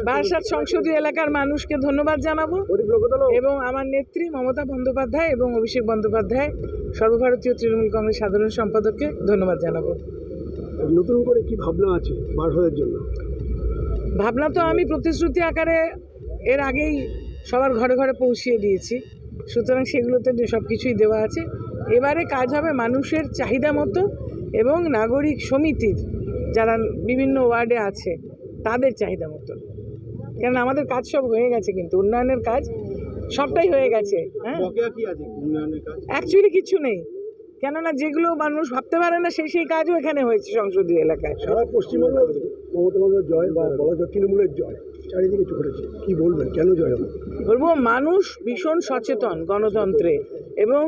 বারাসাত সংসদীয় এলাকার মানুষকে ধন্যবাদ জানাবো এবং আমার নেত্রী মমতা বন্দ্যোপাধ্যায় এবং অভিষেক বন্দ্যোপাধ্যায় সর্বভারতীয় তৃণমূল কংগ্রেস সাধারণ সম্পাদককে ধন্যবাদ জানাবো। নতুন করে কি ভাবনা আছে বারাসাতের জন্য? ভাবনা তো আমি প্রতিশ্রুতি আকারে এর আগেই সবার ঘরে ঘরে পৌঁছিয়ে দিয়েছি, সুতরাং সেগুলোতে সব কিছুই দেওয়া আছে। এবারে কাজ হবে মানুষের চাহিদা মতো এবং নাগরিক সমিতির যারা বিভিন্ন ওয়ার্ডে আছে তাদের চাহিদা মতো। কেন আমাদের কাজ সব হয়ে গেছে, কিন্তু উন্নয়নের কাজ সবটাই হয়ে গেছে। হ্যাঁ, অ্যাকচুয়ালি কিছু নেই, কেননা যেগুলো মানুষ ভাবতে পারে না সেই কাজও এখানে হয়েছে সংসদীয় এলাকায়। সারা পশ্চিমবঙ্গ মমতা বন্দ্যোপাধ্যায়ের জয় বা বলা যায় তৃণমূলের জয় চারিদিকে চলেছে, কি বলবেন কেন জয় হবে? বলবো মানুষ ভীষণ সচেতন গণতন্ত্রে, এবং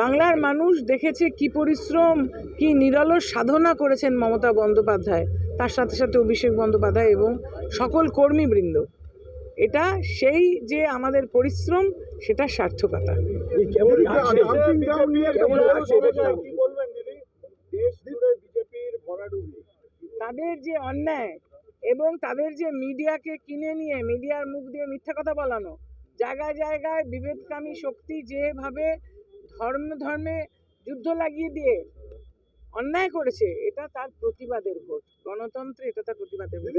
বাংলার মানুষ দেখেছে কি পরিশ্রম, কি নিরলস সাধনা করেছেন মমতা বন্দ্যোপাধ্যায়, তার সাথে সাথে অভিষেক বন্দ্যোপাধ্যায় এবং সকল কর্মীবৃন্দ। এটা সেই যে আমাদের পরিশ্রম, সেটা সার্থকতা। তাদের যে অন্যায় এবং তাদের যে মিডিয়াকে কিনে নিয়ে মিডিয়ার মুখ দিয়ে মিথ্যা কথা বলানো, জায়গায় জায়গায় বিভেদকামী শক্তি যেভাবে ধর্মে যুদ্ধ লাগিয়ে দিয়ে অন্যায় করেছে, এটা তার প্রতিবাদের ভোট। গণতন্ত্রে এটা তার প্রতিবাদের ভোট।